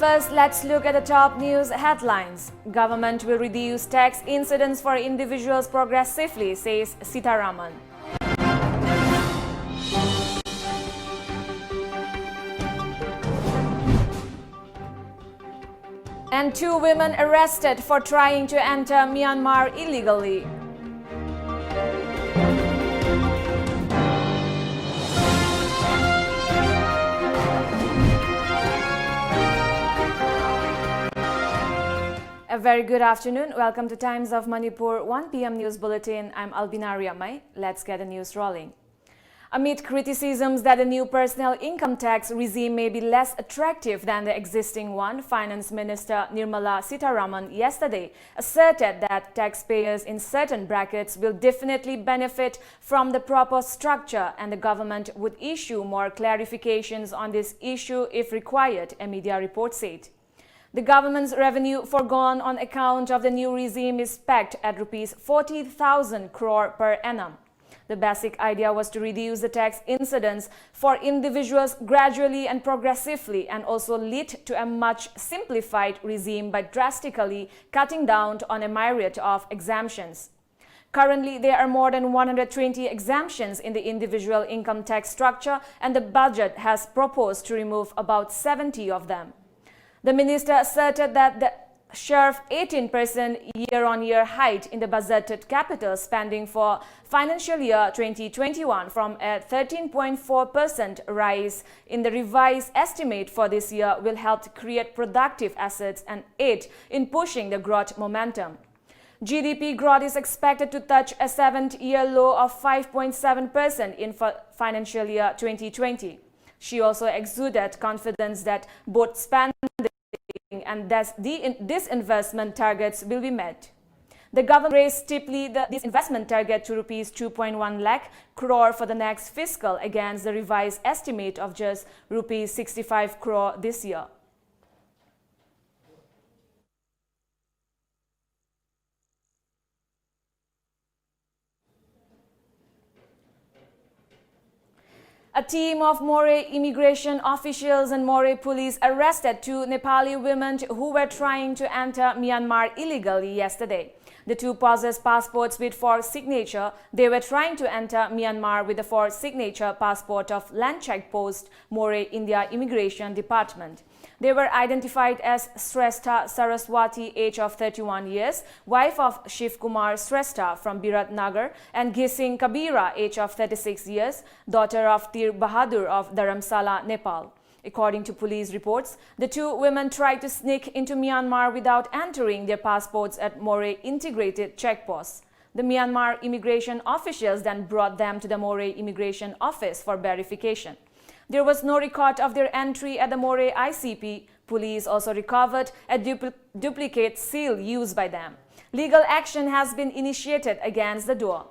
First, let's look at the top news headlines. Government will reduce tax incidence for individuals progressively, says Sitharaman. And 2 women arrested for trying to enter Myanmar illegally. A very good afternoon. Welcome to Times of Manipur 1 p.m. News Bulletin. I'm ALBINA RIAMEI. Let's get the news rolling. Amid criticisms that the new personal income tax regime may be less attractive than the existing one, Finance Minister Nirmala Sitharaman yesterday asserted that taxpayers in certain brackets will definitely benefit from the proper structure and the government would issue more clarifications on this issue if required, a media report said. The government's revenue foregone on account of the new regime is pegged at Rs 40,000 crore per annum. The basic idea was to reduce the tax incidence for individuals gradually and progressively and also lead to a much simplified regime by drastically cutting down on a myriad of exemptions. Currently, there are more than 120 exemptions in the individual income tax structure, and the budget has proposed to remove about 70 of them. The minister asserted that the sharp 18% year-on-year hike in the budgeted capital spending for financial year 2021 from a 13.4% rise in the revised estimate for this year will help to create productive assets and aid in pushing the growth momentum. GDP growth is expected to touch a 7th-year low of 5.7% in financial year 2020. She also exuded confidence that both spending and disinvestment targets will be met. The government raised steeply the disinvestment target to Rs 2.1 lakh crore for the next fiscal against the revised estimate of just Rs 65 crore this year. A team of Moreh immigration officials and Moreh police arrested 2 Nepali women who were trying to enter Myanmar illegally yesterday. The 2 possessed passports with forged signature. They were trying to enter Myanmar with the forged signature passport of Land Check Post, Moreh, India Immigration Department. They were identified as Shrestha Saraswati, age of 31 years, wife of Shiv Kumar Shrestha from Biratnagar, and Ghising Kabira, age of 36 years, daughter of Tir Bahadur of Dharamsala, Nepal. According to police reports, the 2 women tried to sneak into Myanmar without entering their passports at Moreh Integrated Checkpost. The Myanmar immigration officials then brought them to the Moreh Immigration Office for verification. There was no record of their entry at the Moreh ICP. Police also recovered a duplicate seal used by them. Legal action has been initiated against the duo.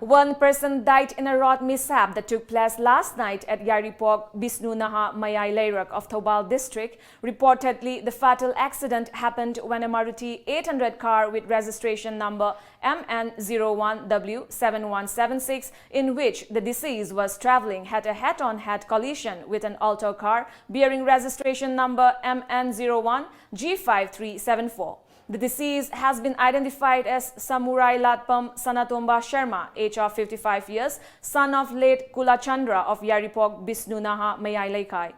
One person died in a road mishap that took place last night at Yaripok, Bisnunaha, Mayai Leirak of Thoubal district. Reportedly, the fatal accident happened when a Maruti 800 car with registration number MN01W7176, in which the deceased was traveling, had a head-on-head collision with an Alto car bearing registration number MN01G5374. The deceased has been identified as Samurai Latpam Sanatomba Sharma, age of 55 years, son of late Kulachandra of Yaripok, Bisnunaha, Mayai.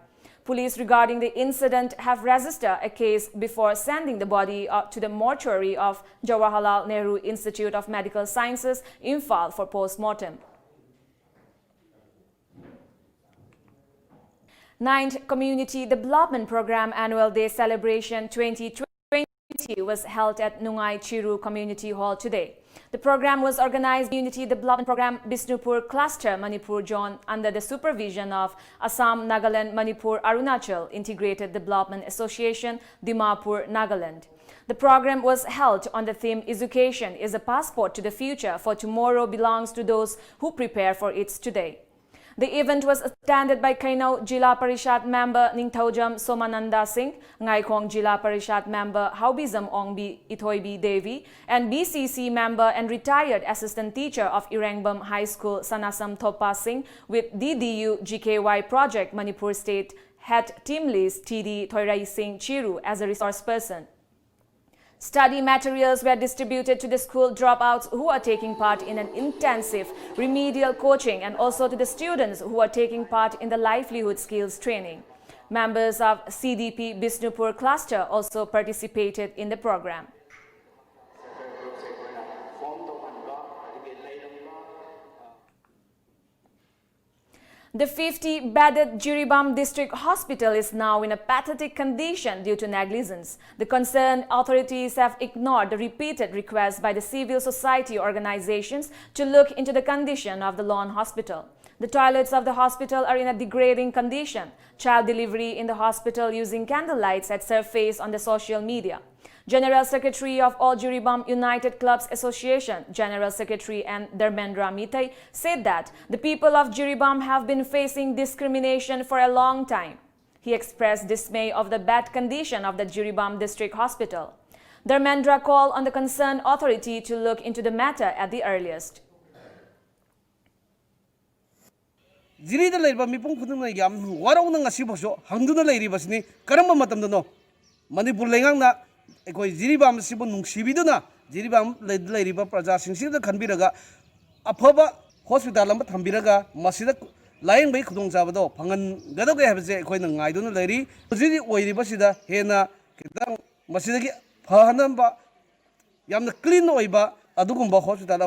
Police regarding the incident have registered a case before sending the body to the mortuary of Jawaharlal Nehru Institute of Medical Sciences, Imphal, for post-mortem. 9th Community Development Program Annual Day Celebration 2020 was held at Nungai Chiru Community Hall today. The program was organized by Community Development Program Bisnupur Cluster Manipur Zone under the supervision of Assam, Nagaland, Manipur, Arunachal Integrated Development Association, Dimapur, Nagaland. The program was held on the theme "Education is a passport to the future, for tomorrow belongs to those who prepare for it today." The event was attended by Kainau Jila Parishad member Ningthaujam Somananda Singh, Ngaikong Jila Parishad member Haubizam Ongbi Ithoibi Devi, and BCC member and retired assistant teacher of Irangbam High School Sanasam Thopa Singh with DDU GKY project Manipur State head team list TD Thoirai Singh Chiru as a resource person. Study materials were distributed to the school dropouts who are taking part in an intensive remedial coaching and also to the students who are taking part in the livelihood skills training. Members of CDP Bisnupur cluster also participated in the program. The 50-bedded Jiribam District Hospital is now in a pathetic condition due to negligence. The concerned authorities have ignored the repeated requests by the civil society organizations to look into the condition of the lawn hospital. The toilets of the hospital are in a degrading condition. Child delivery in the hospital using candlelights had surfaced on the social media. General Secretary of All Jiribam United Clubs Association, General Secretary and Dharmendra Mitai, said that the people of Jiribam have been facing discrimination for a long time. He expressed dismay of the bad condition of the Jiribam District Hospital. Dharmendra called on the concerned authority to look into the matter at the earliest. Jirida Laiba Mipung Kuduna Yam, Warong Asiboso, Handuna Lady Basni, Karama Matamano, Manipur Langana. Ekoi Jiribam Sibun Shibiduna, Jiribam Lady Praja Sinsi the Kanbiraga, Apoba Hospital Tambiraga, Masida lying by Kudung Zavado, Pangan Gadoga have a coin I don't lady, Zidi Waibasida, Hena, Kitang, Masidaki, Pahanamba, Yam the clean oiba, Adugumba Hospital,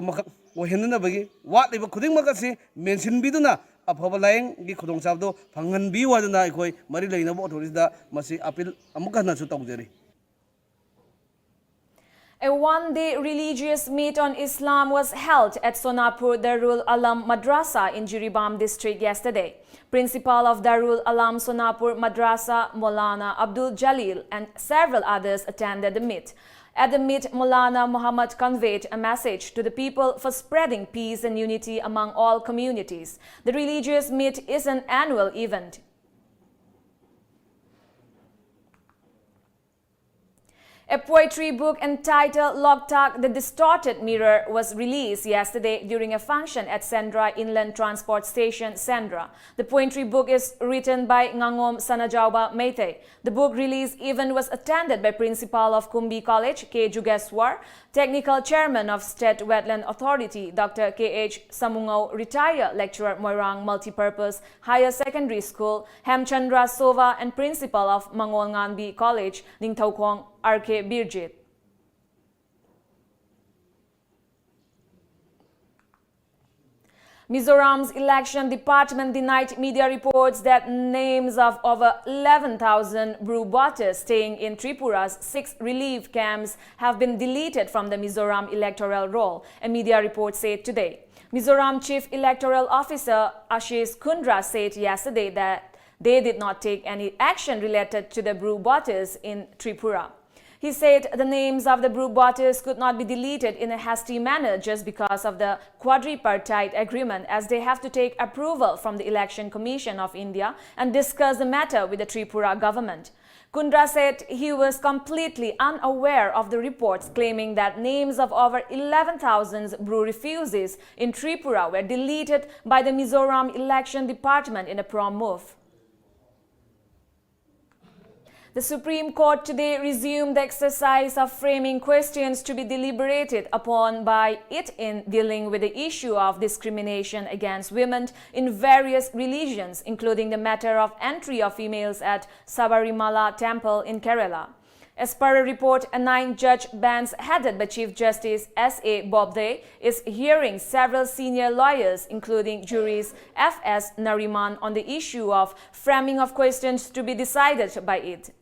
Wahenna Bagi, what they could Makasi, mention Biduna, Apoba lying, Gikudung Zavdo, Pangan Biwadana, Ekoi, Marilena Botorida, Masi Apil, Amukana Sutogeri. A one-day religious meet on Islam was held at Sonapur Darul Alam Madrasa in Jiribam district yesterday. Principal of Darul Alam Sonapur Madrasa, Maulana Abdul Jalil, and several others attended the meet. At the meet, Maulana Muhammad conveyed a message to the people for spreading peace and unity among all communities. The religious meet is an annual event. A poetry book entitled Loktak, the Distorted Mirror was released yesterday during a function at Sendra Inland Transport Station, Sendra. The poetry book is written by Ngangom Sanajauba Meitei. The book release event was attended by Principal of Kumbi College, K. Jugeswar, Technical Chairman of State Wetland Authority, Dr. K.H. Samungao, Retired Lecturer Moirang Multipurpose Higher Secondary School, Hemchandra Sova, and Principal of Mangolnganbi College, Ningthaukong, R.K. Birjit. Mizoram's election department denied media reports that names of over 11,000 brew voters staying in Tripura's 6 relief camps have been deleted from the Mizoram electoral roll, a media report said today. Mizoram Chief Electoral Officer Ashish Kundra said yesterday that they did not take any action related to the brew voters in Tripura. He said the names of the brew voters could not be deleted in a hasty manner just because of the quadripartite agreement, as they have to take approval from the Election Commission of India and discuss the matter with the Tripura government. Kundra said he was completely unaware of the reports claiming that names of over 11,000 brew refugees in Tripura were deleted by the Mizoram election department in a prompt move. The Supreme Court today resumed the exercise of framing questions to be deliberated upon by it in dealing with the issue of discrimination against women in various religions, including the matter of entry of females at Sabarimala Temple in Kerala. As per a report, a 9-judge bench headed by Chief Justice S.A. Bobde is hearing several senior lawyers, including juries F.S. Nariman, on the issue of framing of questions to be decided by it.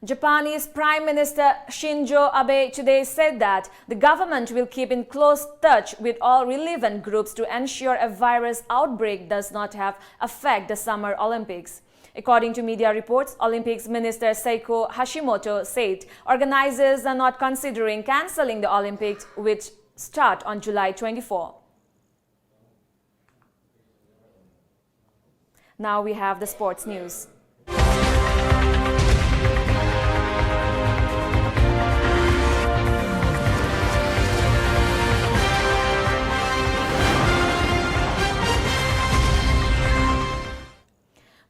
Japanese Prime Minister Shinzo Abe today said that the government will keep in close touch with all relevant groups to ensure a virus outbreak does not have affect the Summer Olympics. According to media reports, Olympics Minister Seiko Hashimoto said organizers are not considering cancelling the Olympics, which start on July 24. Now we have the sports news.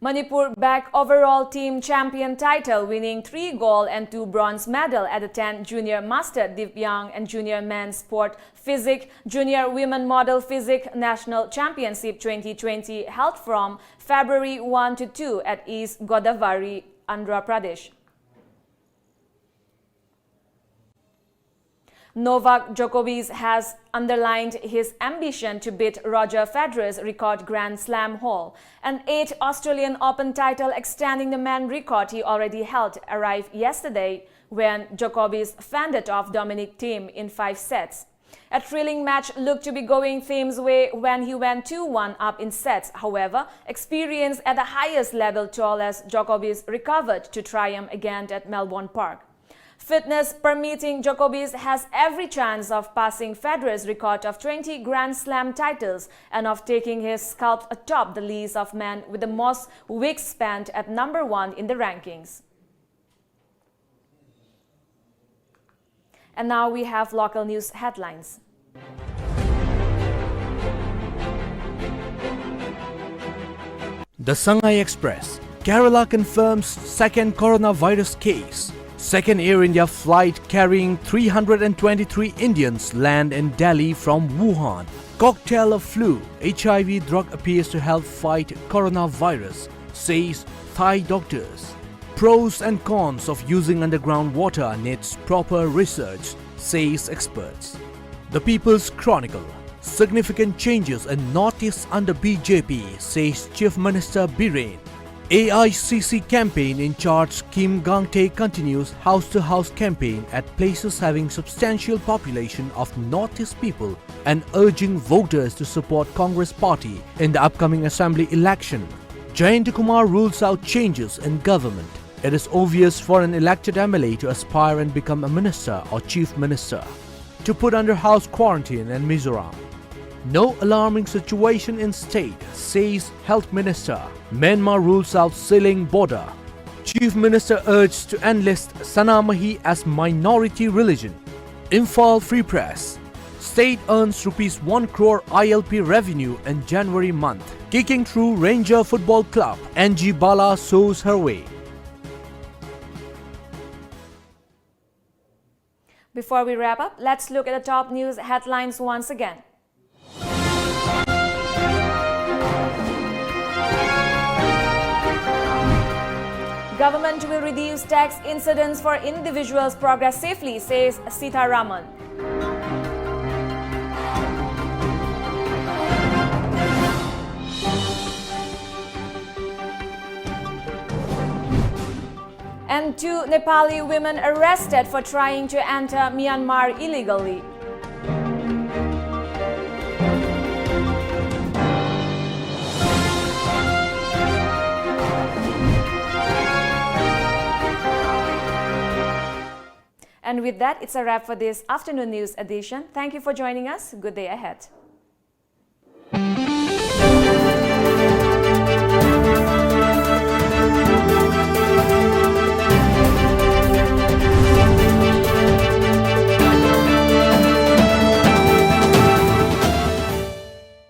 Manipur back overall team champion title, winning 3 gold and 2 bronze medal at the 10th Junior Master Divyang and Junior Men's Sport Physique Junior Women Model Physique National Championship 2020 held from February 1 to 2 at East Godavari, Andhra Pradesh. Novak Djokovic has underlined his ambition to beat Roger Federer's record Grand Slam haul. An 8th Australian Open title extending the man record he already held arrived yesterday when Djokovic fended off Dominic Thiem in 5 sets. A thrilling match looked to be going Thiem's way when he went 2-1 up in sets. However, experience at the highest level told as Djokovic recovered to triumph again at Melbourne Park. Fitness permitting, Djokovic has every chance of passing Federer's record of 20 Grand Slam titles and of taking his scalp atop the list of men with the most weeks spent at number 1 in the rankings. And now we have local news headlines. The Shanghai Express. Kerala confirms second coronavirus case. Second Air India flight carrying 323 Indians land in Delhi from Wuhan. Cocktail of flu. HIV drug appears to help fight coronavirus, says Thai doctors. Pros and cons of using underground water needs proper research, says experts. The People's Chronicle. Significant changes in Northeast under BJP, says Chief Minister Biren. AICC campaign in charge Kim Gangtae continues house-to-house campaign at places having substantial population of Northeast people and urging voters to support Congress party in the upcoming assembly election. Jayant Kumar rules out changes in government. It is obvious for an elected MLA to aspire and become a minister or chief minister. To put under house quarantine in Mizoram. No alarming situation in state, says Health Minister. Myanmar rules out sealing border. Chief Minister urged to enlist Sanamahi as minority religion. Imphal Free Press. State earns ₹1 crore ILP revenue in January month. Kicking through Ranger Football Club. NG Bala shows her way. Before we wrap up, let's look at the top news headlines once again. Government will reduce tax incidence for individuals progressively, says Sitharaman. And 2 Nepali women arrested for trying to enter Myanmar illegally. And with that, it's a wrap for this afternoon news edition. Thank you for joining us. Good day ahead.